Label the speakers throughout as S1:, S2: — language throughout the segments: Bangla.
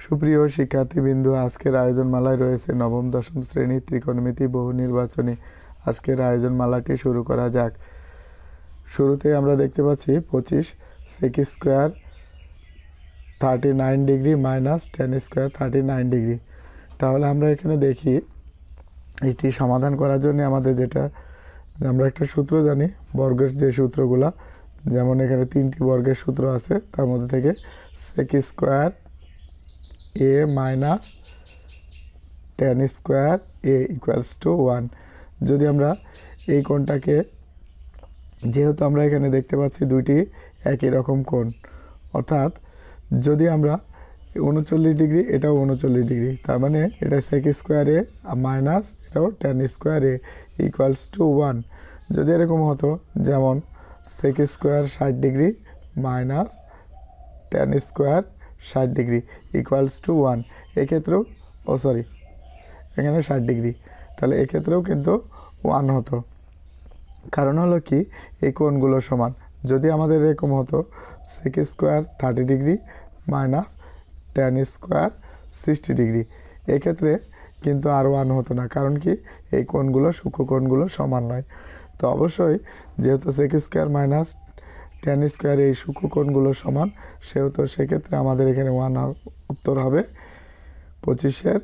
S1: সুপ্রিয় শিক্ষার্থীবৃন্দ, আজকের আয়োজনমালায় রয়েছে নবম দশম শ্রেণীর ত্রিকোণমিতি বহু নির্বাচনী। আজকের আয়োজনমালাটি শুরু করা যাক। শুরুতে আমরা দেখতে পাচ্ছি 25 sec square 39 degree minus tan square 39 degree. তাহলে আমরা এখানে দেখি এটি সমাধান করার জন্য আমাদের আমরা একটা সূত্র জানি, বর্গের যে সূত্রগুলা, যেমন এখানে 3টি বর্গের সূত্র আছে, তার মধ্যে থেকে sec square a minus tan square a equals to 1। যদি আমরা এই কোণটাকে, যেহেতু আমরা এখানে দেখতে পাচ্ছি দুইটি একই রকম কোণ, অর্থাৎ যদি আমরা 39 ডিগ্রি, এটাও 39 ডিগ্রি, তার মানে এটা sec স্কোয়ার a মাইনাস এটাও tan square a equals to 1। যদি এরকম হতো, যেমন sec square 60 degree minus tan square 60 degree equals to 1, এক্ষেত্রেও এখানে 60 ডিগ্রি, তাহলে এক্ষেত্রেও কিন্তু 1 হতো। কারণ হলো কি, এই কোণগুলো সমান। যদি আমাদের এরকম হতো sec square 30 degree minus tan square 60 degree, এক্ষেত্রে কিন্তু আর 1 হতো না। কারণ কি, এই কোণগুলো সূক্ষ্ম কোণগুলো সমান নয়। তো অবশ্যই যেহেতু sec square minus tan square এই সূক্ষ্ম কোণগুলো সমান, সেহেতু সেক্ষেত্রে আমাদের এখানে 1 উত্তর হবে 25-এর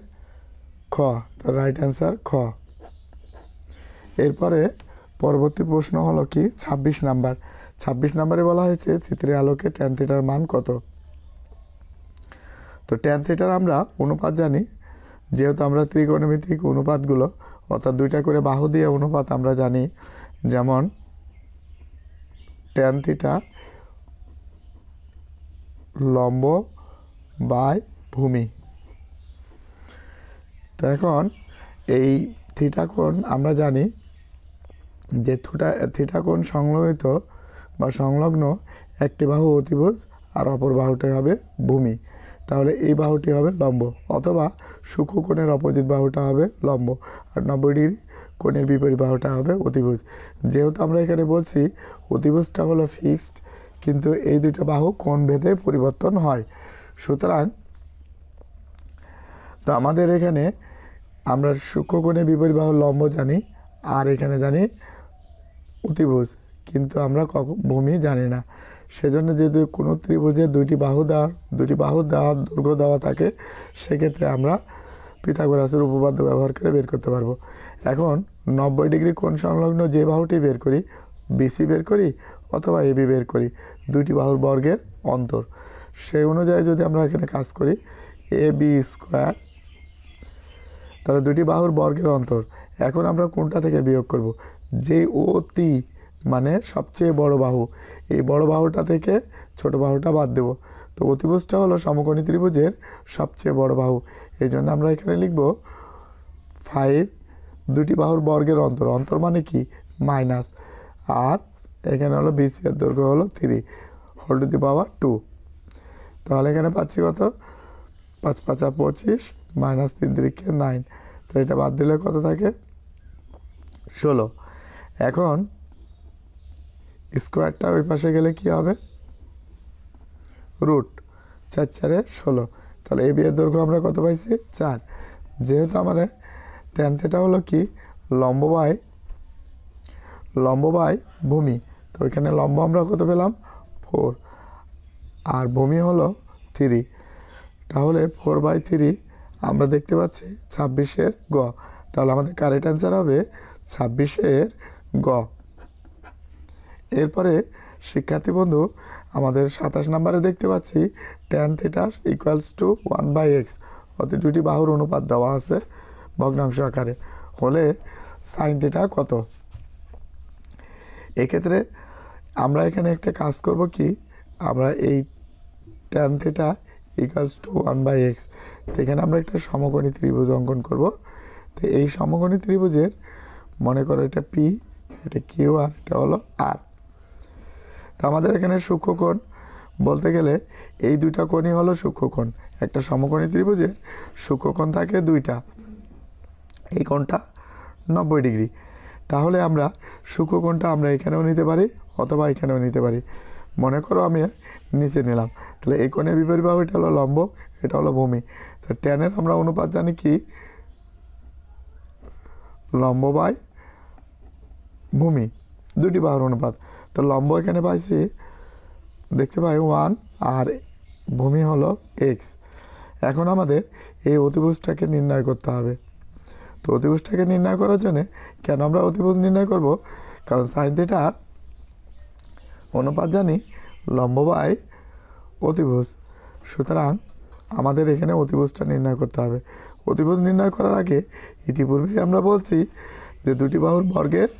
S1: খ। তো রাইট অ্যান্সার খ। এরপরে পরবর্তী প্রশ্ন হলো কি 26 নাম্বার। 26 নাম্বারে বলা হয়েছে চিত্রের আলোকে tan থিটার মান কত। তো tan থিটার আমরা অনুপাত জানি, যেহেতু আমরা ত্রিকোণমিতিক অনুপাতগুলো, অর্থাৎ দুইটা করে বাহু দিয়ে অনুপাত আমরা জানি, যেমন tan থিটা লম্ব বাই ভূমি। তো এখন এই থিটা কোণ আমরা জানি যে থিটা কোণ সংলগ্নিত বা সংলগ্ন একটি বাহু অতিভুজ আর অপর বাহুটাই হবে ভূমি। তাহলে এই বাহুটি হবে লম্ব, অথবা সূক্ষ্ম কোণের অপোজিট বাহুটা হবে লম্ব, আর 90 ডিগ্রি কোণের বিপরীত বাহুটা হবে অতিভুজ। যেহেতু আমরা এখানে বলছি অতিভুজটা হলো ফিক্সড, কিন্তু এই দুটো বাহু কোণ ভেদে পরিবর্তন হয়। সুতরাং তো আমাদের এখানে আমরা সূক্ষ্ম কোণের বিপরীত বাহু লম্ব জানি, আর এখানে জানি অতিভুজ, কিন্তু আমরা ভূমি জানি না। সেজন্য যেহেতু কোনো ত্রিভুজে দুটি বাহু দেওয়ার দৈর্ঘ্য দেওয়া থাকে, সেক্ষেত্রে আমরা পিথাগোরাসের উপপাদ্য ব্যবহার করে বের করতে পারবো। এখন 90 ডিগ্রি কোণ সংলগ্ন যে বাহুটি বের করি, বিসি বের করি অথবা এবি বের করি, দুটি বাহুর বর্গের অন্তর, সেই অনুযায়ী যদি আমরা এখানে কাজ করি এ বি স্কোয়ার, তাহলে দুটি বাহুর বর্গের অন্তর। এখন আমরা কোনটা থেকে বিয়োগ করব, যে অতি মানে সবচেয়ে বড় বাহু, এই বড় বাহুটা থেকে ছোট বাহুটা বাদ দেব। তো অতিভুজটা হলো সমকোণী ত্রিভুজের সবচেয়ে বড় বাহু, এই জন্য আমরা এখানে লিখব 5, দুটি বাহুর বর্গের অন্তর মানে কি মাইনাস, আর এখানে হলো বিসি এর দৈর্ঘ্য হলো 3 হোল টু দি পাওয়ার 2। তাহলে এখানে পাচ্ছি কত, 5 5 25 মাইনাস 3 3 9, তো এটা বাদ দিলে কত থাকে 16। এখন স্কোয়ারটা ওই পাশে গেলে কি হবে, রুট 4 4 16। তাহলে এই বিয়ের দৈর্ঘ্য আমরা কত পাইছি 4। যেহেতু আমাদের tan থিটা হলো কি লম্ব বাই ভূমি, তো ওইখানে লম্ব আমরা কত পেলাম 4, আর ভূমি হলো 3, তাহলে 4/3 আমরা দেখতে পাচ্ছি 26-এর গ। তাহলে আমাদের কারেক্ট অ্যান্সার হবে 26-এর গ। এরপরে শিক্ষার্থী বন্ধু, আমাদের 27 নম্বরে দেখতে পাচ্ছি tan theta equals to 1/x, অর্থাৎ দুটি বাহুর অনুপাত দেওয়া আছে ভগ্নাংশ আকারে, হলে sin থিটা কত। এক্ষেত্রে আমরা এখানে একটা কাজ করব কি, আমরা এই tan theta equals to 1/x, তো এখানে আমরা একটা সমকোণী ত্রিভুজ অঙ্কন করব। তো এই সমকোণী ত্রিভুজের মনে করো এটা পি, এটা কিউ, আর এটা হলো আর। তো আমাদের এখানে সূক্ষ্মকোণ বলতে গেলে এই দুইটা কোণই হলো সূক্ষ্মকোণ। একটা সমকোণী ত্রিভুজের সূক্ষ্মকোণ থাকে দুইটা, এই কোণটা 90 ডিগ্রি। তাহলে আমরা সূক্ষ্মকোণটা আমরা এখানেও নিতে পারি অথবা এখানেও নিতে পারি। মনে করো আমি নিচে নিলাম, তাহলে এই কোণের বিপরীত বাহু এটা হলো লম্ব, এটা হলো ভূমি। তো ট্যানের আমরা অনুপাত জানি কি, লম্ব বাই ভূমি, দুটি বাহুর অনুপাত। তো লম্ব এখানে পাইছি, দেখতে পাই 1 আর ভূমি হলো x। এখন আমাদের এই অতিভুজটাকে নির্ণয় করতে হবে। তো অতিভুজটাকে নির্ণয় করার জন্য কেন আমরা অতিভুজ নির্ণয় করব, কারণ সাইন থিটার অনুপাত জানি লম্ব বাই অতিভুজ। সুতরাং আমাদের এখানে অতিভুজটা নির্ণয় করতে হবে। অতিভুজ নির্ণয় করার আগে ইতিপূর্বেই আমরা বলছি যে দুটি বাহুর বর্গের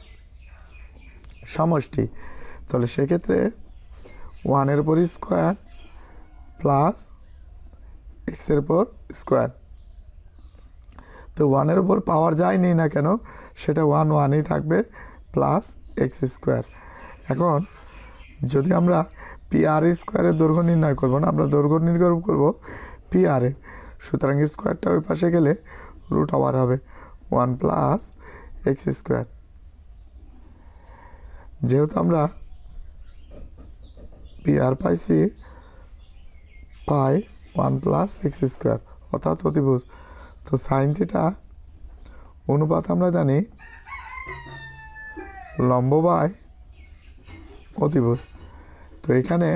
S1: সমষ্টি, তাহলে সেক্ষেত্রে 1 এর উপর স্কোয়ার প্লাস এক্সের উপর স্কোয়ার। তো 1 এর উপর পাওয়ার যাই নেই না কেন সেটা 1 1ই থাকবে প্লাস এক্স স্কোয়ার। এখন যদি আমরা পি আর স্কোয়ারের দৈর্ঘ্য নির্ণয় করবো না, আমরা দৈর্ঘ্য নির্ণয় করব পি আর এর। সুতরাং স্কোয়ারটা ওই পাশে গেলে রুট ওভার হবে 1 প্লাস এক্স স্কোয়ার। যেহেতু আমরা পি আর পাইছি পাই 1 প্লাস এক্স স্কোয়ার অর্থাৎ অতিভুজ। তো সাইন থিটা অনুপাত আমরা জানি লম্ব বাই অতিভুজ। তো এখানে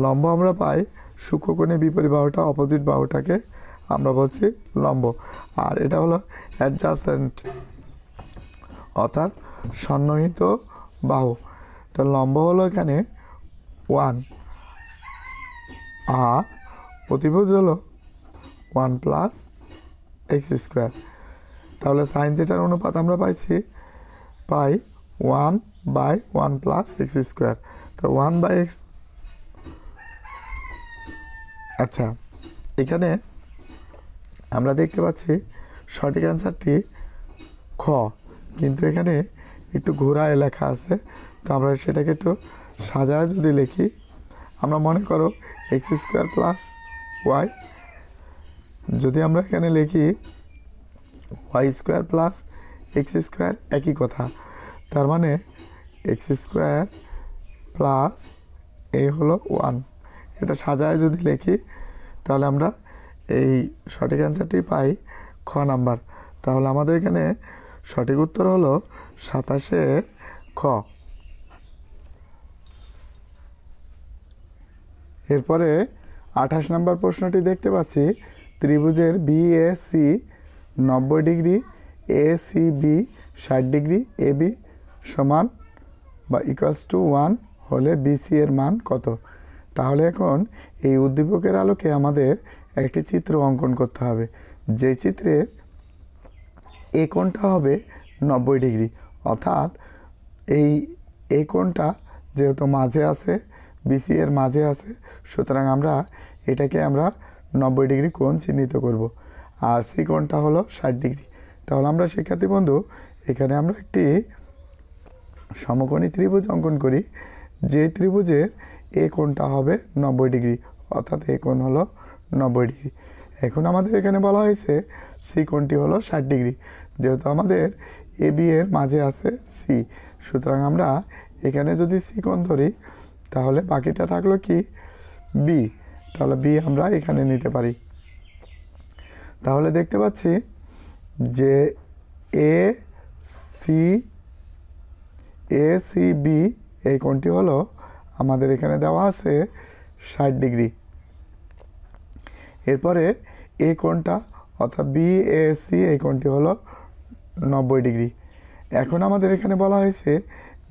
S1: লম্ব আমরা পাই সূক্ষ্মকোণে বিপরীত বাহুটা, অপোজিট বাহুটাকে আমরা বলছি লম্ব, আর এটা হলো অ্যাডজাসেন্ট অর্থাৎ সন্নিহিত বাহু। তো লম্ব হলো এখানে 1 আর অতিভুজ হলো 1 প্লাস এক্স স্কোয়ার। তাহলে সাইন থিটার অনুপাত আমরা পাই 1 বাই 1 প্লাস এক্স স্কোয়ার। তো 1 বাই এক্স। আচ্ছা, এখানে আমরা দেখতে পাচ্ছি সঠিক অ্যান্সারটি খ, কিন্তু এখানে একটু ঘোরায় লেখা আছে। তো আমরা সেটাকে একটু সাজায় যদি লিখি, আমরা মনে করো এক্স স্কোয়ার প্লাস ওয়াই, যদি আমরা এখানে লিখি Y square plus X square একই কথা, তার মানে এক্স স্কোয়ার প্লাস এ হলো 1। এটা সাজায় যদি লিখি তাহলে আমরা এই সঠিক অ্যান্সারটি পাই খ নাম্বার। তাহলে আমাদের এখানে সঠিক উত্তর হলো 27 খ। এরপরে 28 নম্বর প্রশ্নটি দেখতে পাচ্ছি, ত্রিভুজের BAC 90 degree, ACB 60 degree, AB সমান বা ইকুয়ালস টু 1 হলে বিসি এর মান কত? তাহলে এখন এই উদ্দীপকের আলোকে আমাদের একটি চিত্র অঙ্কন করতে হবে, যে চিত্রে এ কোণটা হবে 90 ডিগ্রি, অর্থাৎ এই কোণটা যেহেতু মাঝে আছে, বিসি এর মাঝে আছে, সুতরাং এটাকে আমরা 90 ডিগ্রি কোণ চিহ্নিত করব। আর সি কোণটা হলো 60 ডিগ্রি। তাহলে আমরা শিক্ষার্থী বন্ধু এখানে আমরা একটি সমকোণী ত্রিভুজ অঙ্কন করি, যে ত্রিভুজের এ কোণটা হবে 90 ডিগ্রি, অর্থাৎ এ কোণ হলো 90 ডিগ্রি। এখন আমাদের এখানে বলা হয়েছে সি কোণটি হলো 60 ডিগ্রি। যেহেতু আমাদের এ বি এর মাঝে আছে সি, সুতরাং আমরা এখানে যদি সি কোণ ধরি তাহলে বাকিটা থাকলো কি বি, তাহলে বি আমরা এখানে নিতে পারি। তাহলে দেখতে পাচ্ছি যে এ সি বি এই কোণটি হলো আমাদের এখানে দেওয়া আছে 60 ডিগ্রি। এরপরে এই কোণটা অর্থাৎ বিএসি এই কোণটি হলো 90 ডিগ্রি। এখন আমাদের এখানে বলা হয়েছে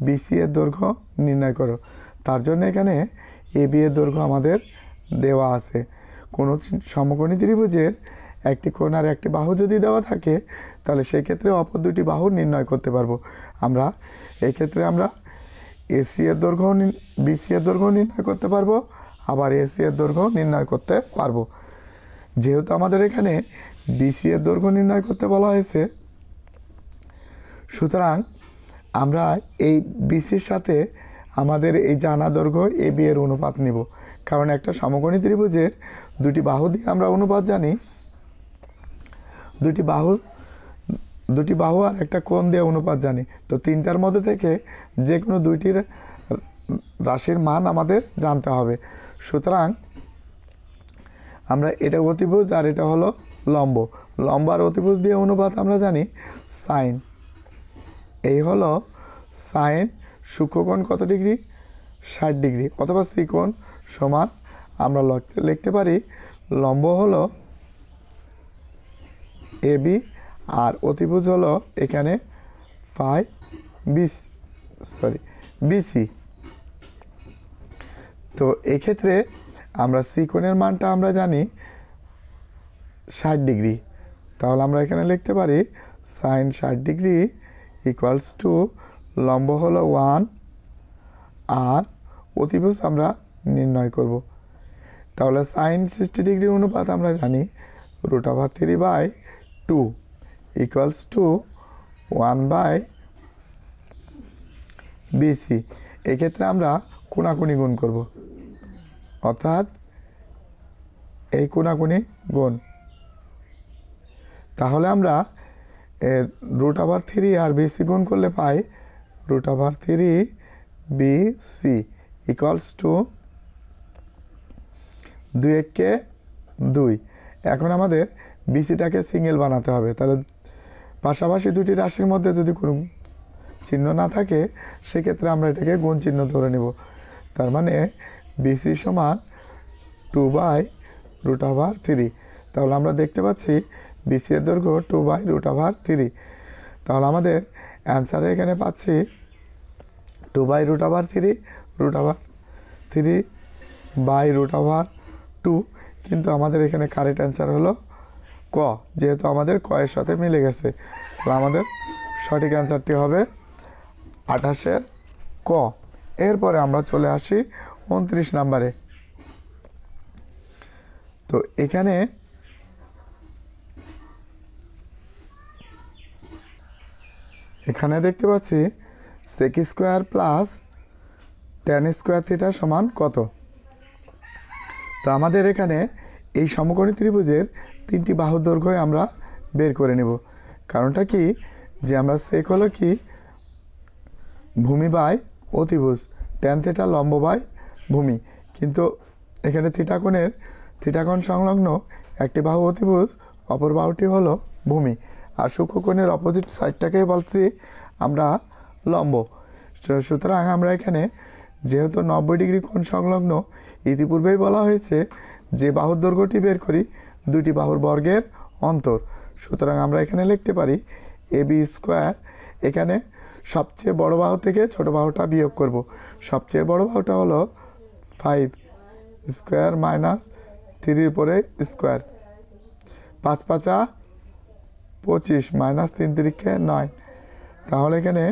S1: বিসি এর দৈর্ঘ্য নির্ণয় করো, তার জন্য এখানে এবি এর দৈর্ঘ্য আমাদের দেওয়া আছে। কোনো সমকোণী ত্রিভুজের একটি কোণ আর একটি বাহু যদি দেওয়া থাকে তাহলে সেই ক্ষেত্রে অপর দুটি বাহু নির্ণয় করতে পারবো আমরা। এই ক্ষেত্রে আমরা এসি এর দৈর্ঘ্য বিসি এর দৈর্ঘ্য নির্ণয় করতে পারবো, আবার এসি এর দৈর্ঘ্য নির্ণয় করতে পারবো। যেহেতু আমাদের এখানে বিসি এর দৈর্ঘ্য নির্ণয় করতে বলা হয়েছে, সুতরাং আমরা এই বিসির সাথে আমাদের এই জানা দৈর্ঘ্য এ বি এর অনুপাত নিব, কারণ একটা সমকোণী ত্রিভুজের দুটি বাহু দিয়ে আমরা অনুপাত জানি, দুটি বাহু আর একটা কোণ দিয়ে অনুপাত জানি। তো তিনটার মধ্যে থেকে যে কোনো দুইটির রাশির মান আমাদের জানতে হবে। সুতরাং আমরা এটা অতিভুজ আর এটা হলো লম্ব। লম্ব আর অতিভুজ দিয়ে অনুপাত আমরা জানি সাইন। এই হলো সাইন সূক্ষ্মকোণ কত ডিগ্রি, 60 ডিগ্রি, অথবা সিকোণ সমান আমরা লিখতে পারি লম্ব হলো এবি আর অতিভুজ হলো এখানে বিসি। তো এক্ষেত্রে আমরা সিকোণের মানটা আমরা জানি 60 ডিগ্রি। তাহলে আমরা এখানে লিখতে পারি সাইন 60 ডিগ্রি ইকুয়ালস টু লম্ব হলো 1 আর অতিভুজ আমরা নির্ণয় করব। তাহলে সাইন 60 ডিগ্রি অনুপাত আমরা জানি √3/2 ইকুয়ালস টু 1/BC। এক্ষেত্রে আমরা কোণাকুণি গুণ করব, অর্থাৎ এই কোণাকুণি গুণ। তাহলে আমরা √3 আর BC গুণ করলে পাই √3BC ইকুয়ালস টু 2 × 2। এখন আমাদের বিসিটাকে সিঙ্গেল বানাতে হবে। তাহলে পাশাপাশি দুটি রাশির মধ্যে যদি কোনো চিহ্ন না থাকে সেক্ষেত্রে আমরা এটাকে গুণ চিহ্ন ধরে নেব। তার মানে বিসি সমান 2/√3। তাহলে আমরা দেখতে পাচ্ছি বিসি এর দৈর্ঘ্য 2/√3। তাহলে আমাদের অ্যান্সারে এখানে পাচ্ছি 2/√3/2। কিন্তু আমাদের এখানে কারেক্ট অ্যান্সার হলো ক, যেহেতু আমাদের ক এর সাথে মিলে গেছে। তাহলে আমাদের সঠিক অ্যান্সারটি হবে 28-এর ক। এরপরে আমরা চলে আসি 29 নম্বরে। তো এখানে দেখতে পাচ্ছি sec² প্লাস tan² থিটা সমান কত। তো আমাদের এখানে এই সমকোণী ত্রিভুজের 3টি বাহুর দৈর্ঘ্য আমরা বের করে নেব। কারণটা কি, যে আমরা সেক হলো কি ভূমি বাই অতিভুজ, tan θ লম্ব বাই ভূমি। কিন্তু এখানে থিটাকোণ সংলগ্ন একটি বাহু অতিভুজ, অপর বাহুটি হলো ভূমি। আর সূক্ষ্মকোণের অপোজিট সাইডটাকে বলছি আমরা লম্ব। সুতরাং আমরা এখানে যেহেতু 90 ডিগ্রি কোণ সংলগ্ন, ইতিপূর্বেই বলা হয়েছে যে বাহুর দৈর্ঘ্যটি বের করি দুটি বাহুর বর্গের অন্তর। সুতরাং আমরা এখানে লিখতে পারি AB²। এখানে সবচেয়ে বড় বাহু থেকে ছোট বাহুটা বিয়োগ করব। সবচেয়ে বড় বাহুটা হলো 5² - 3 উপরে স্কোয়ার, 5 × 5 = 25 - 3 × 3 = 9। তাহলে এখানে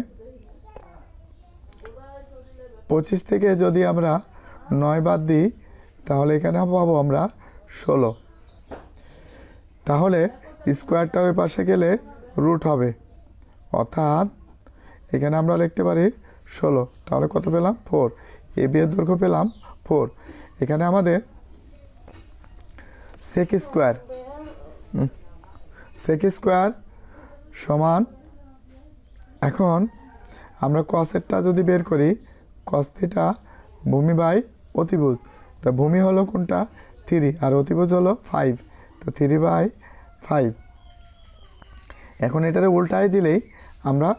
S1: 25 থেকে যদি আমরা 9 বাদ দিই তাহলে এখানে পাবো আমরা 16। তাহলে স্কোয়ারটা ওই পাশে গেলে রুট হবে, অর্থাৎ এখানে আমরা লিখতে পারি 16। তাহলে কত পেলাম 4। এবি এর দৈর্ঘ্য পেলাম 4। এখানে আমাদের sec² সমান, এখন আমরা কসেরটা যদি বের করি cos θ ভূমি বাই অতিভুজ। তা ভূমি হলো কোনটা 3 আর অতিভুজ হলো 5, তো 3/5। এখন এটারে উল্টায় দিলেই আমরা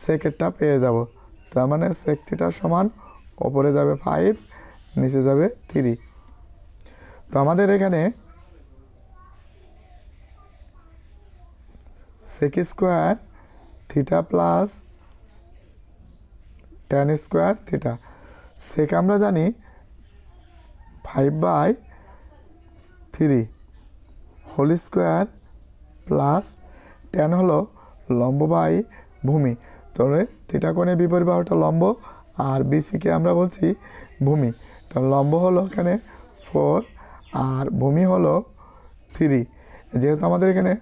S1: সেকেরটা পেয়ে যাব। তার মানে sec θ সমান ওপরে যাবে 5, নিচে যাবে 3। তো আমাদের এখানে sec² θ প্লাস tan² θ। সেক আমরা জানি 5/3 হোল স্কোয়ার প্লাস tan হলো লম্ব বাই ভূমি। তাহলে থিটা কোণে বিপরীত বাহুটা লম্ব আর বিসিকে আমরা বলছি ভূমি। তো লম্ব হলো এখানে 4 আর ভূমি হলো 3। যেহেতু আমাদের এখানে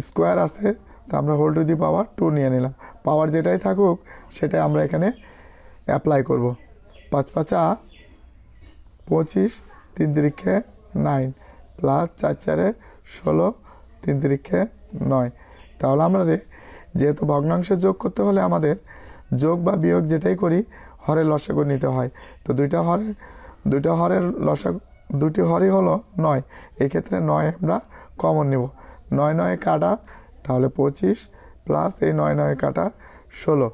S1: স্কোয়ার আছে তো আমরা হোল টু দি পাওয়ার 2 নিয়ে নিলাম। পাওয়ার যেটাই থাকুক সেটাই আমরা এখানে অ্যাপ্লাই করব। 5 × 5 = 25, 3 × 3 = 9 প্লাস 4 × 4 = 16, 3 × 3 = 9। তাহলে আমাদের যেহেতু ভগ্নাংশে যোগ করতে হলে আমাদের যোগ বা বিয়োগ যেটাই করি হরের লসাগু নিতে হয়। তো দুইটা হরের লসাগু দুটি হরই হলো 9, এক্ষেত্রে 9 আমরা কমন নেব। 9 9 কাটা, তাহলে 25 প্লাস এই 9 9 কাটা 16,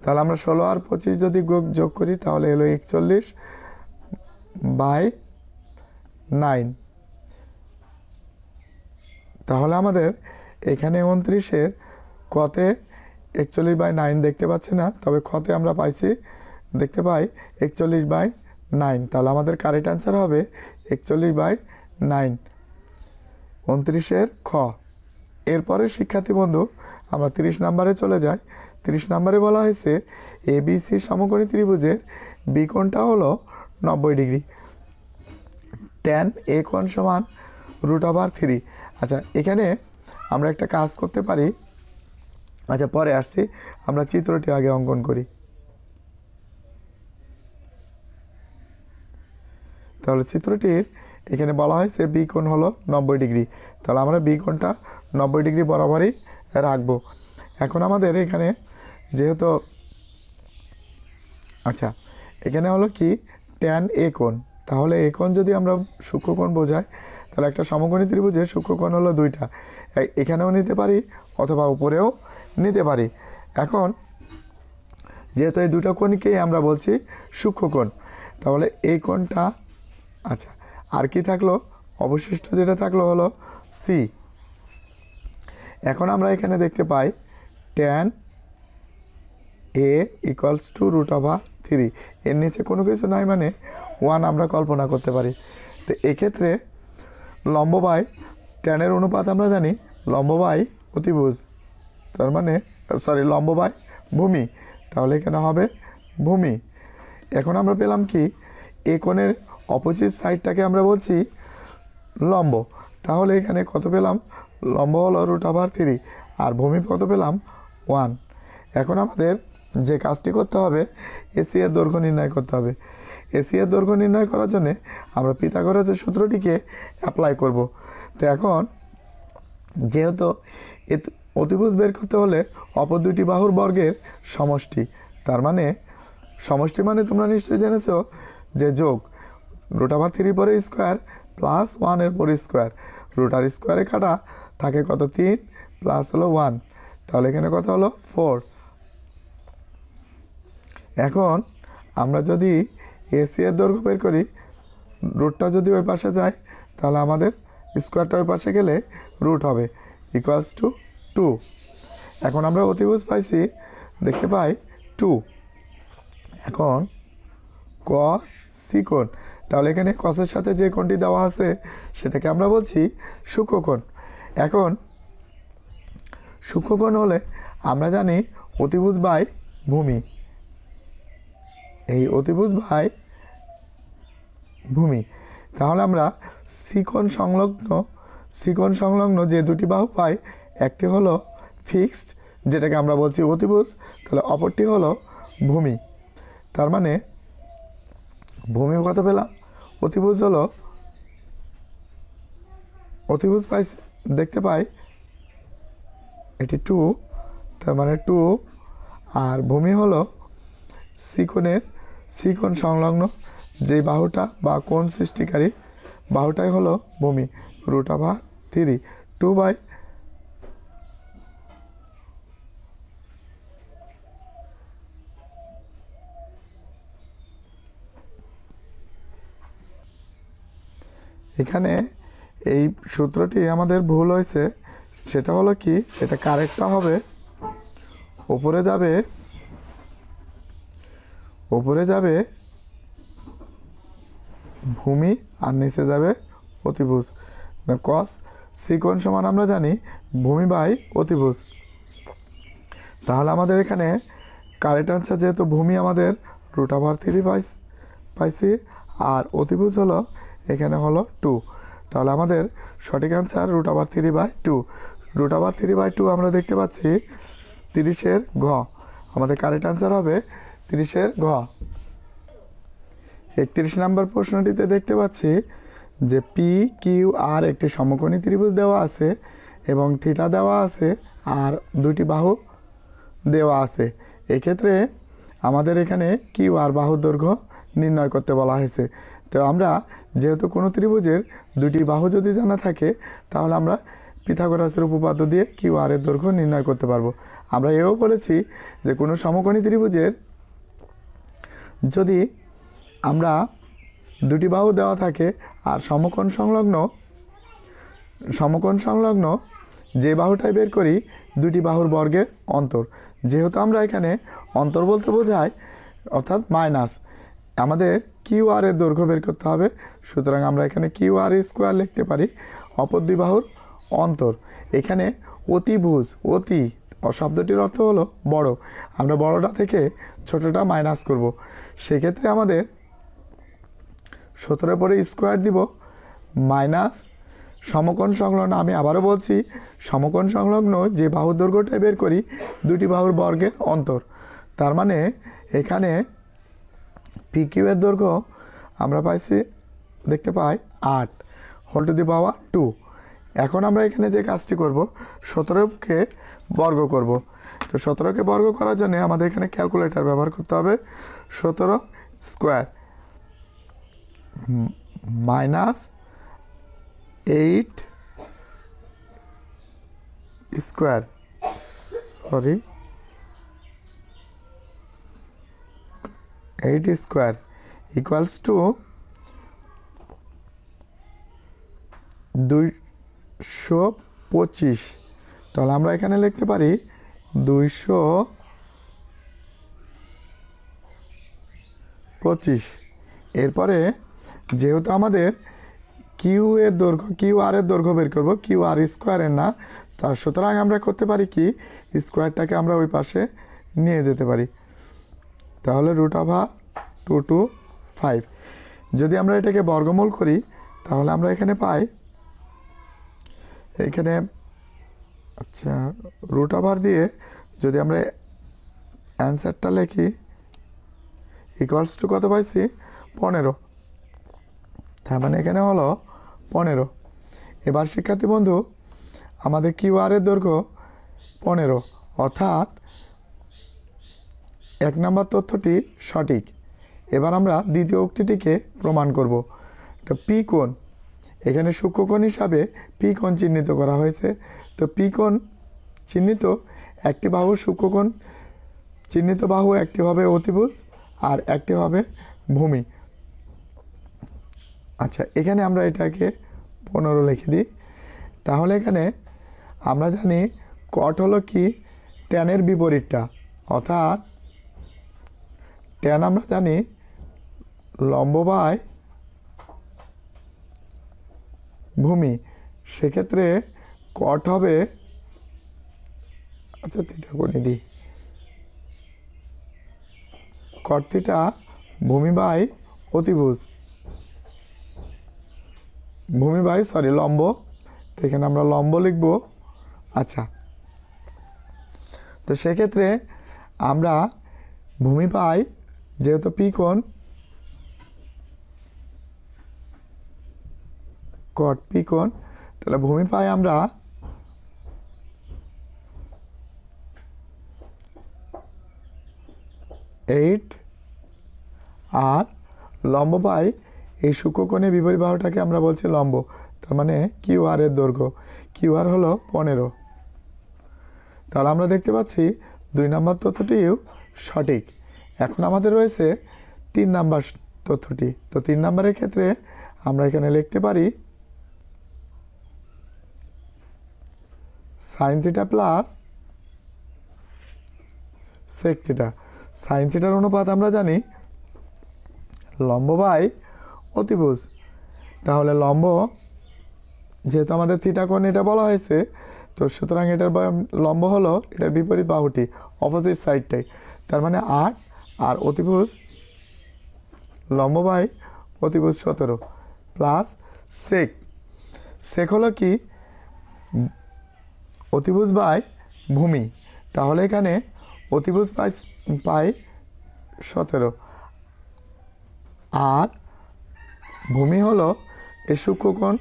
S1: তাহলে আমরা 16 আর 25 যদি যোগ করি তাহলে এলো 41/9। তাহলে আমাদের এখানে 29-এর কতে 41/9 দেখতে পাচ্ছি না, তবে খতে আমরা পাইছি, দেখতে পাই 41/9। তাহলে আমাদের কারেক্ট অ্যান্সার হবে 41/9, 29-এর খ। এরপরে শিক্ষার্থী বন্ধু আমরা 30 নম্বরে চলে যাই। 30 নম্বরে বলা হয়েছে এবিসি সমকোণী ত্রিভুজের বি কোণটা হলো 90 ডিগ্রি, tan a কোণ সমান √3। আচ্ছা, এখানে আমরা একটা কাজ করতে পারি, আচ্ছা পরে আসছি, আমরা চিত্রটি আগে অঙ্কন করি। তাহলে চিত্রটির এখানে বলা হয়েছে বি কোণ হলো 90 ডিগ্রি, তাহলে আমরা বি কোণটা 90 ডিগ্রি বরাবরই রাখবো। এখন আমাদের এখানে যেহেতু আচ্ছা এখানে হলো কি tan a কোণ, তাহলে এ কোণ যদি আমরা সূক্ষ্মকোণ বোঝাই, তাহলে একটা সমকোণী ত্রিভুজের সূক্ষ্মকোণ হলো দুইটা, এখানেও নিতে পারি অথবা উপরেও নিতে পারি। এখন যেহেতু এই দুটো কোণকেই আমরা বলছি সূক্ষ্মকোণ, তাহলে এই কোণটা, আচ্ছা আর কি থাকলো, অবশিষ্ট যেটা থাকলো হলো সি। এখন আমরা এখানে দেখতে পাই tan a = √3, এর নিচে কোনো কিছু নাই মানে 1 আমরা কল্পনা করতে পারি। তো এক্ষেত্রে লম্ব বাই ট্যানের অনুপাত আমরা জানি লম্ব বাই অতিভুজ, তার মানে সরি লম্ব বাই ভূমি, তাহলে এখানে হবে ভূমি। এখন আমরা পেলাম কি এ কোণের অপোজিট সাইডটাকে আমরা বলছি লম্ব, তাহলে এখানে কত পেলাম, লম্ব হলো √3 আর ভূমি কত পেলাম 1। এখন আমাদের যে কাজটি করতে হবে এসি এর দৈর্ঘ্য নির্ণয় করতে হবে। এসি এর দৈর্ঘ্য নির্ণয় করার জন্য আমরা পিথাগোরাসের সূত্রটিকে অ্যাপ্লাই করব। তো এখন যেহেতু অতিভুজ বের করতে হলে অপর দুটি বাহুর বর্গের সমষ্টি, তার মানে সমষ্টি মানে তোমরা নিশ্চয়ই জেনেছো যে যোগ, √3 পরে স্কোয়ার প্লাস 1 এর পরে স্কোয়ার, √স্কোয়ারে কাটা থাকে কত 3 প্লাস হলো 1, তাহলে এখানে কত হলো 4। এখন আমরা যদি এসি এর দৈর্ঘ্য বের করি, রুটটা যদি ওই পাশে যায় তাহলে আমাদের স্কোয়ারটা ওই পাশে গেলে রুট হবে =2। এখন আমরা অতিভুজ পাইছি, দেখতে পাই 2। এখন cos c কোণ, তাহলে এখানে cosের সাথে যে কোণটি দেওয়া আছে সেটাকে আমরা বলছি সূক্ষ্মকোণ। এখন সূক্ষ্মকোণ হলে আমরা জানি অতিভুজ বাই ভূমি, এই অতিভুজ বাই ভূমি, তাহলে আমরা সিকোণ সংলগ্ন যে দুটি বাহু পাই, একটি হলো ফিক্সড যেটাকে আমরা বলছি অতিভুজ, তাহলে অপরটি হলো ভূমি। তার মানে ভূমি কত পেলাম, অতিভুজ হলো অতিভুজ পাই, দেখতে পাই এটি 2, তার মানে 2, আর ভূমি হলো সিকোণ সংলগ্ন যে বাহুটা বা কোণ সৃষ্টিকারী বাহুটাই হলো ভূমি, √3 2/, এখানে এই সূত্রটি আমাদের ভুল হয়েছে, সেটা হলো কি, এটা কারেক্টটা হবে উপরে যাবে ভূমি আর নিচে যাবে অতিভুজ। cos c কোণ সমান আমরা জানি ভূমি বাই অতিভুজ, তাহলে আমাদের এখানে কারেক্ট আনসার যেহেতু ভূমি আমাদের √3 পাইছি আর অতিভুজ হলো এখানে হলো 2, তাহলে আমাদের সঠিক আনসার √3/2। √3/2 আমরা দেখতে পাচ্ছি 30-এর ঘ, আমাদের কারেক্ট আনসার হবে 30-এর ঘ। 31 নম্বর প্রশ্নটিতে দেখতে পাচ্ছি যে PQR একটি সমকোণী ত্রিভুজ দেওয়া আছে এবং থিটা দেওয়া আছে আর দুটি বাহু দেওয়া আছে। এক্ষেত্রে আমাদের এখানে QR বাহুর দৈর্ঘ্য নির্ণয় করতে বলা হয়েছে, তো আমরা যেহেতু কোনো ত্রিভুজের দুটি বাহু যদি জানা থাকে তাহলে আমরা পিথাগোরাসের উপপাদ্য দিয়ে কিউ আর এর দৈর্ঘ্য নির্ণয় করতে পারবো। আমরা এও বলেছি যে কোনো সমকোণী ত্রিভুজের যদি আমরা দুটি বাহু দেওয়া থাকে আর সমকোণ সংলগ্ন যে বাহুটাই বের করি দুটি বাহুর বর্গের অন্তর, যেহেতু আমরা এখানে অন্তর বলতে বোঝাই অর্থাৎ মাইনাস, আমাদের কিউ আর এর দৈর্ঘ্য বের করতে হবে। সুতরাং আমরা এখানে কিউ আর স্কোয়ার লিখতে পারি অপর দুই বাহুর অন্তর। এখানে অতিভুজ, অতি শব্দটির অর্থ হলো বড়, আমরা বড়টা থেকে ছোটটা মাইনাস করব। সেক্ষেত্রে আমাদের 17 পরে স্কোয়ার দিব মাইনাস সমকোণ সংলগ্ন, আমি আবারও বলছি সমকোণ সংলগ্ন যে বাহুর দৈর্ঘ্যটা বের করি দুটি বাহুর বর্গের অন্তর। তার মানে এখানে পি কিউ এর দৈর্ঘ্য আমরা পাইছি, দেখতে পাই 8 হোল টু দি পাওয়ার 2। এখন আমরা এখানে যে কাজটি করব 17কে বর্গ করব। তো 17কে বর্গ করার জন্য আমাদের এখানে ক্যালকুলেটর ব্যবহার করতে হবে। 17 square minus 8 square, 8 square equals to 225। তাহলে আমরা এখানে লিখতে পারি 225। এরপরে যেহেতু আমাদের কিউ এর দৈর্ঘ্য কিউ আর এর দৈর্ঘ্য বের করবো, কিউ আর স্কোয়ারের না, তা সুতরাং আমরা করতে পারি কি স্কোয়ারটাকে আমরা ওই পাশে নিয়ে যেতে পারি। তাহলে √225। যদি আমরা এটাকে বর্গমূল করি তাহলে আমরা এখানে পাই, এখানে আচ্ছা √ওভার দিয়ে যদি আমরা অ্যান্সারটা লিখি ইকুয়ালস টু কত পাইছি 15। তার মানে এখানে হলো 15। এবার শিক্ষার্থী বন্ধু আমাদের কিউ আর এর দৈর্ঘ্য 15, অর্থাৎ 1 নম্বর তথ্যটি সঠিক। এবার আমরা দ্বিতীয় উক্তিটিকে প্রমাণ করব। এটা পি কোণ, এখানে সূক্ষ্মকোণ হিসাবে পি কোণ চিহ্নিত করা হয়েছে। তো পি কোণ চিহ্নিত একটি বাহু সূক্ষ্মকোণ চিহ্নিত বাহু একটি হবে অতিভুজ আর একটি হবে ভূমি। আচ্ছা এখানে আমরা এটাকে 15 লিখে দিই। তাহলে এখানে আমরা জানি কট হলো কি ট্যানের বিপরীতটা, অর্থাৎ ট্যান আমরা জানি লম্ব বাই ভূমি। সেক্ষেত্রে কট হবে, আচ্ছা থিটা করে দিই, কট থিটা ভূমি বাই অতিভুজ, ভূমি বাই লম্ব। তো এখানে আমরা লম্ব লিখব। আচ্ছা তো সেক্ষেত্রে আমরা ভূমি পাই যেহেতু পি কোণ কট পি কোণ, তাহলে ভূমি পাই আমরা 8 আর লম্ব পাই এই সূক্ষ্মকোণের বিপরীত বাহুটাকে আমরা বলছি লম্ব। তার মানে কিউ আর এর দৈর্ঘ্য, কিউ আর হলো 15। তাহলে আমরা দেখতে পাচ্ছি 2 নম্বর তথ্যটিও সঠিক। এখন আমাদের রয়েছে 3 নম্বর তথ্যটি। তো 3 নম্বরের ক্ষেত্রে আমরা এখানে লিখতে পারি sine theta plus sec theta. Sine থিটার অনুপাত আমরা জানি লম্ব বাই অতিভুজ। তাহলে লম্ব যেহেতু আমাদের থিটা কোণ এটা বলা হয়েছে, তো সুতরাং এটার লম্ব হলো এটার বিপরীত বাহুটি, অপোজিট সাইডটাই। তার মানে 8 আর অতিভুজ লম্ব বাই অতিভুজ 17 প্লাস সেক। সেক হলো কি অতিভুজ বাই ভূমি। তাহলে এখানে অতিভুজ পাই 17 আর ভূমি হলো এই সূক্ষ্মকোণ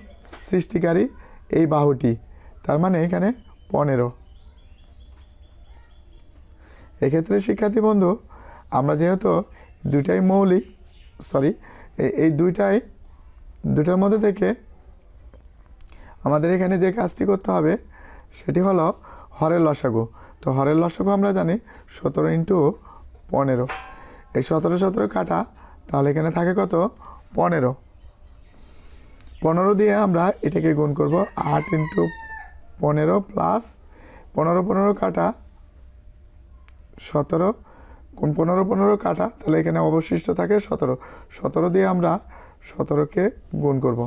S1: সৃষ্টিকারী এই বাহুটি, তার মানে এখানে 15। এক্ষেত্রে শিক্ষার্থী বন্ধু আমরা যেহেতু দুটাই মৌলিক এই দুইটার মধ্যে থেকে আমাদের এখানে যে কাজটি করতে হবে সেটি হলো হরের লসাগু। তো হরের লসাগু আমরা জানি 17 ইন্টু 15, এই 17 কাটা, তাহলে এখানে থাকে কত 15। 15 দিয়ে আমরা এটাকে গুণ করব, 8 ইন্টু 15 প্লাস 15 কাটা 17, কোন 15 কাটা, তাহলে এখানে অবশিষ্ট থাকে 17 দিয়ে আমরা 17কে গুণ করব।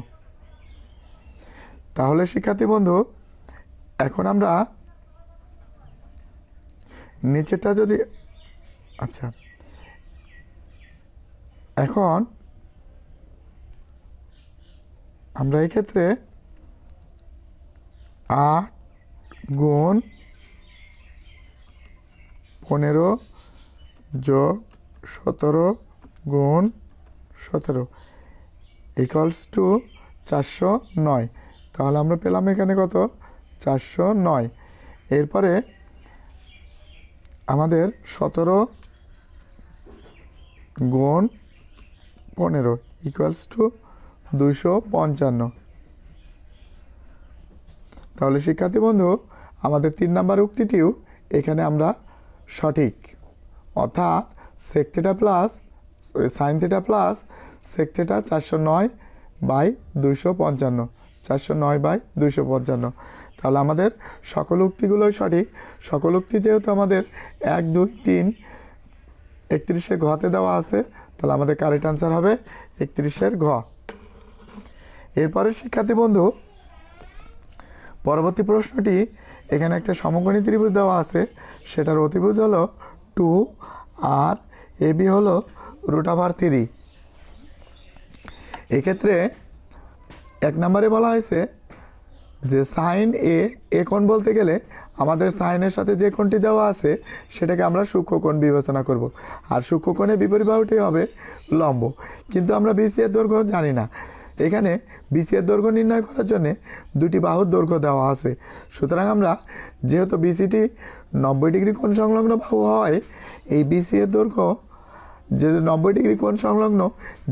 S1: তাহলে শিক্ষার্থী বন্ধু, এখন আমরা নিচেরটা যদি আচ্ছা, এখন আমরা এই ক্ষেত্রে 8 গুণ 15 যোগ 17 গুণ 17 ইকুয়ালস টু 409। তাহলে আমরা পেলাম এখানে কত 409। এরপরে আমাদের 17 গুণ 15 ইকুয়ালস টু 255। তাহলে শিক্ষার্থী বন্ধু, আমাদের 3 নম্বর উক্তিটিও এখানে আমরা সঠিক, অর্থাৎ sec theta plus sine theta plus sec theta 409/255, 409/255। তাহলে আমাদের সকল উক্তিগুলোই সঠিক। সকল উক্তি যেহেতু আমাদের 1, 2, 3 31-এর ঘতে দেওয়া আছে, তাহলে আমাদের কারেক্ট আনসার হবে 31-এর ঘ। এরপরে শিক্ষার্থী বন্ধু, পরবর্তী প্রশ্নটি, এখানে একটা সমকোণী ত্রিভুজ দেওয়া আছে, সেটার অতিভুজ হলো 2 আর এবি হলো √3। এক্ষেত্রে 1 নম্বরে বলা হয়েছে যে সাইন এ কোণ বলতে গেলে আমাদের সাইনের সাথে যে কোণটি দেওয়া আছে সেটাকে আমরা সূক্ষ্মকোণ বিবেচনা করব, আর সূক্ষ্মকোণের বিপরীত বাহুটি হবে লম্ব। কিন্তু আমরা বিসি এর দৈর্ঘ্য জানি না। এখানে বিসি এর দৈর্ঘ্য নির্ণয় করার জন্য দুটি বাহুর দৈর্ঘ্য দেওয়া আছে। সুতরাং আমরা যেহেতু বিসিটি 90 ডিগ্রি কোণ সংলগ্ন বাহু হয়, এই বিসি এর দৈর্ঘ্য যে 90 ডিগ্রি কোণ সংলগ্ন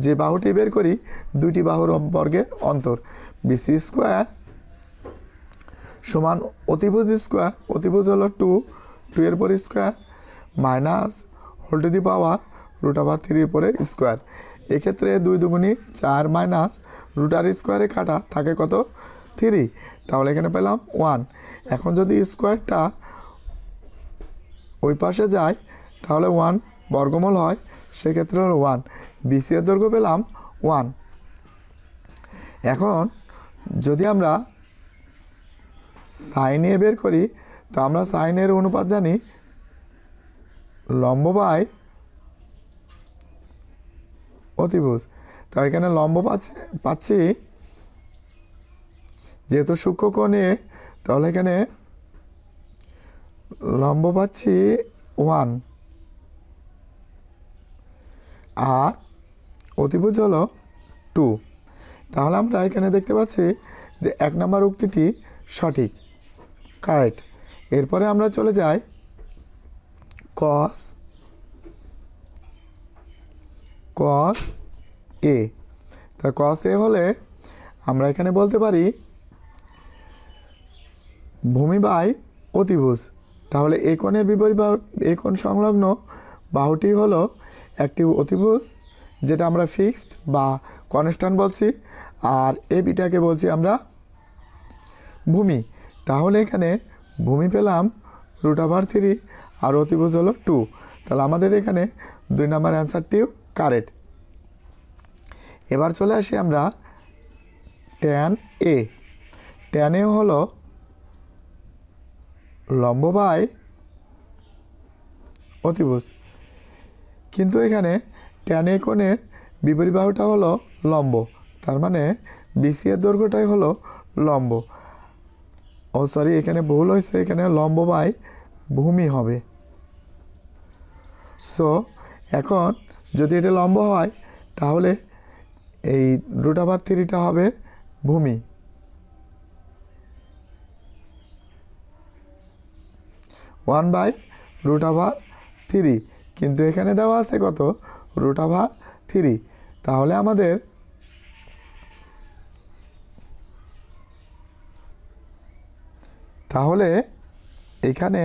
S1: যে বাহুটি বের করি, দুটি বাহুর বর্গের অন্তর, বিসি স্কোয়ার সমান অতিভুজ স্কোয়ার, অতিভুজ হলো 2 এর পরে square minus whole to the power √3 পরে স্কোয়ার। এক্ষেত্রে 2 দুগুণি 4 মাইনাস √r স্কোয়ারে কাটা থাকে কত 3, তাহলে এখানে পেলাম 1। এখন যদি স্কোয়ারটা ওই পাশে যায় তাহলে 1 বর্গমূল হয়, সেক্ষেত্রে হলো 1। বিসি এর দৈর্ঘ্য পেলাম 1। এখন যদি আমরা সাইন এ বের করি, তো আমরা সাইনের অনুপাত জানি লম্ব বাই অতিভুজ। তো এখানে লম্ব পাচ্ছি যেহেতু সূক্ষ্মকোণে, তাহলে এখানে লম্ব পাচ্ছি 1 আর অতিভুজ হলো 2। তাহলে আমরা এখানে দেখতে পাচ্ছি যে 1 নম্বর উক্তিটি সঠিক, কারেক্ট। এরপরে আমরা চলে যাই cos এ। তা cos এ হলে আমরা এখানে বলতে পারি ভূমি বাই অতিভুজ। তাহলে এই কোণের বিপরীত বাহু, এই কোণ সংলগ্ন বাহুটি হলো একটি অতিভুজ, যেটা আমরা ফিক্সড বা কনস্ট্যান্ট বলছি, আর এ বিটাকে বলছি আমরা ভূমি। তাহলে এখানে ভূমি পেলাম √3 আর অতিভুজ হলো 2। তাহলে আমাদের এখানে 2 নম্বর অ্যান্সারটিও কারেক্ট। এবার চলে আসি আমরা tan এ। tan এ হলো লম্ব বাই অতিভুজ, কিন্তু এখানে tan এ কোণের বিপরীত বাহুটা হলো লম্ব, তার মানে বিসি এর দৈর্ঘ্যটাই হলো লম্ব। ও সরি, এখানে ভুল হয়েছে, এখানে লম্ব বাই ভূমি হবে। সো এখন যদি এটা লম্ব হয় তাহলে এই √3টা হবে ভূমি। 1/√3, কিন্তু এখানে দেওয়া আছে কত √3, তাহলে আমাদের এখানে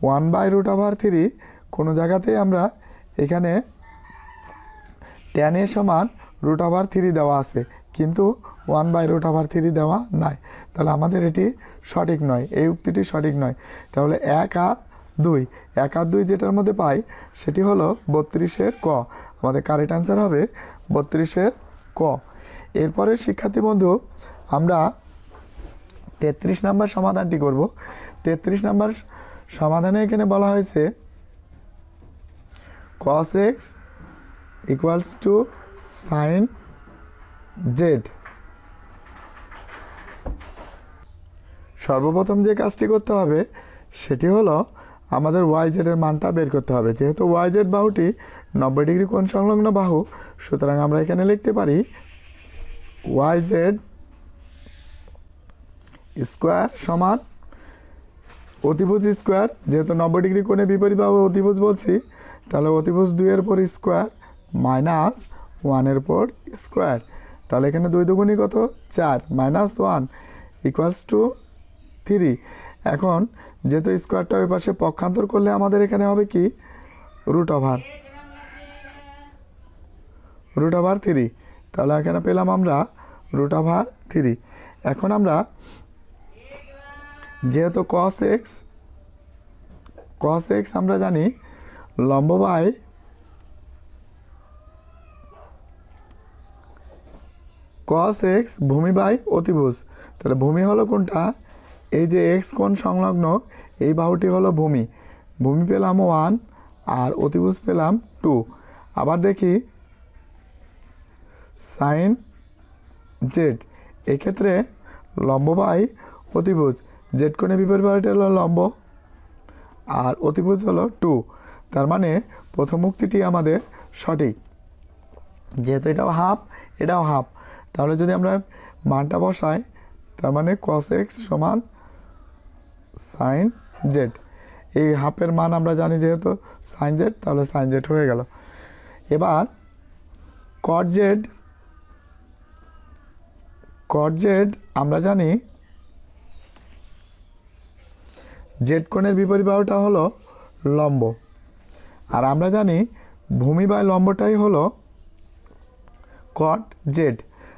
S1: 1/√3 কোনো জায়গাতেই আমরা এখানে tan a সমান √3 দেওয়া আছে, কিন্তু 1/√3 দেওয়া নাই। তাহলে আমাদের এটি সঠিক নয়, এই উক্তিটি সঠিক নয়। তাহলে 1 আর 2, 1 আর 2 যেটার মধ্যে পাই সেটি হলো 32-এর ক। আমাদের কারেক্ট অ্যান্সার হবে 32-এর ক। এরপরে শিক্ষার্থী বন্ধু আমরা 33 নম্বর সমাধানটি করব। 33 নম্বর সমাধানে এখানে বলা হয়েছে cos x equals to sin z। সর্বপ্রথম যে কাজটি করতে হবে সেটি হলো আমাদের yz এর মানটা বের করতে হবে। যেহেতু yz বাহুটি 90 ডিগ্রি কোণ সংলগ্ন বাহু, সুতরাং আমরা এখানে লিখতে পারি yz স্কোয়ার সমান অতিভুজ স্কোয়ার, যেহেতু 90 ডিগ্রি কোণে বিপরীত বাহু অতিভুজ বলছি, তাহলে অতিভুজ 2-এর উপর স্কোয়ার মাইনাস 1-এর উপর স্কোয়ার। তাহলে এখানে 2 দুগুণই কত 4 মাইনাস 1 ইকুয়ালস টু 3। এখন যেহেতু স্কোয়ারটা ওই পাশে পক্ষান্তর করলে আমাদের এখানে হবে কি √3। তাহলে এখানে পেলাম আমরা √3। এখন আমরা যেহেতু cos x আমরা জানি লম্ব বাই cos x ভূমি বাই অতিভুজ। তাহলে ভূমি হলো কোনটা, এই যে x কোণ সংলগ্ন এই বাহুটি হলো ভূমি। ভূমি পেলাম 1 আর অতিভুজ পেলাম 2। আবার দেখি sin z, এক্ষেত্রে লম্ব বাই অতিভুজ, জেড কোণে বিপরীত বাহুটি হলো লম্ব আর অতিভুজ হলো 2। তার মানে প্রথম উক্তিটি আমাদের সঠিক, যেহেতু এটাও হাফ এটাও হাফ। তাহলে যদি আমরা মানটা বসাই, তার মানে cos x সমান sin z। এই হাফের মান আমরা জানি যেহেতু sin z, তাহলে sin z হয়ে গেল। এবার cot z আমরা জানি জেড কোণের বিপরীত বাহুটা হলো লম্ব, আর আমরা জানি ভূমি বাই লম্বটাই হলো cot z।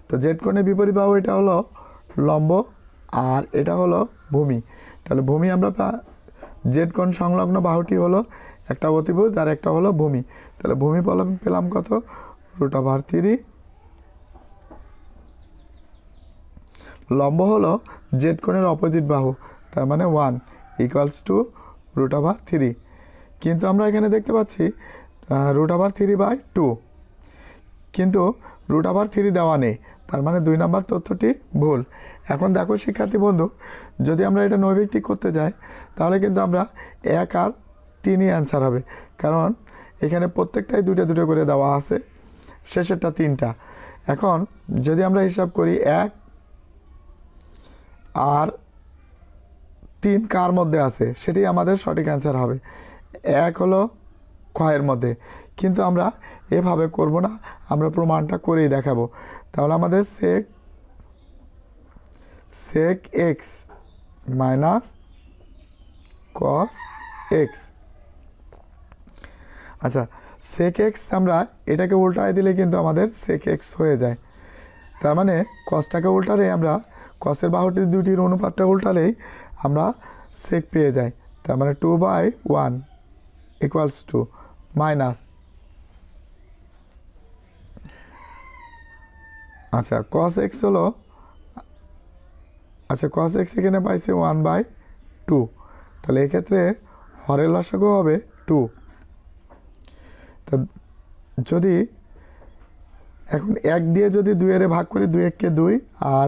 S1: তো জেড কোণের বিপরীত বাহু এটা হলো লম্ব আর এটা হলো ভূমি। তাহলে ভূমি আমরা জেড কোণ সংলগ্ন বাহুটি হলো একটা অতিভুজ আর একটা হলো ভূমি। তাহলে ভূমি পেলাম কত √3, লম্ব হলো জেড কোণের অপোজিট বাহু, তার মানে 1 ইকুয়ালস টু √3। কিন্তু আমরা এখানে দেখতে পাচ্ছি √3/2, কিন্তু √3 দেওয়া নেই, তার মানে 2 নম্বর তথ্যটি ভুল। এখন দেখো শিক্ষার্থী বন্ধু, যদি আমরা এটা নৈর্ব্যক্তিক করতে যাই তাহলে কিন্তু আমরা 1 আর 3ই অ্যান্সার হবে, কারণ এখানে প্রত্যেকটাই 2টা করে দেওয়া আছে, শেষেরটা 3টা। এখন যদি আমরা হিসাব করি 1 আর 3 কার মধ্যে আছে সেটি আমাদের সঠিক অ্যান্সার হবে। 1 হলো ক্ষয়ের মধ্যে, কিন্তু আমরা এভাবে করব না, আমরা প্রমাণটা করেই দেখাবো। তাহলে আমাদের sec x minus cos x। আচ্ছা, sec x আমরা এটাকে উল্টায় দিলে কিন্তু আমাদের sec x হয়ে যায়। তার মানে cosটাকে উল্টালে আমরা cosের বাহুটি দুটির অনুপাতটা উল্টালেই আমরা sec পেয়ে যাই। তার মানে 2/1 ইকুয়ালস টু মাইনাস, আচ্ছা cos x হলো, আচ্ছা cos x এখানে পাইছে 1/2। তাহলে এক্ষেত্রে হরের লসাগু হবে 2। তা যদি এখন 1 দিয়ে যদি 2 এর ভাগ করি, 2 1 2 আর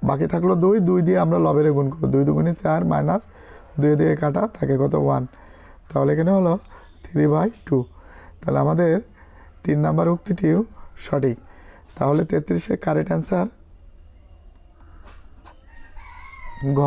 S1: বাকি থাকলো 2 দিয়ে আমরা লবেরে গুণ করবো, 2 2 4 মাইনাস 2 দিয়ে কাটা থাকে কত 1। তাহলে এখানে হলো 3/2। তাহলে আমাদের 3 নম্বর উক্তিটিও সঠিক। তাহলে 33-এর কারেক্ট অ্যান্সার ঘ।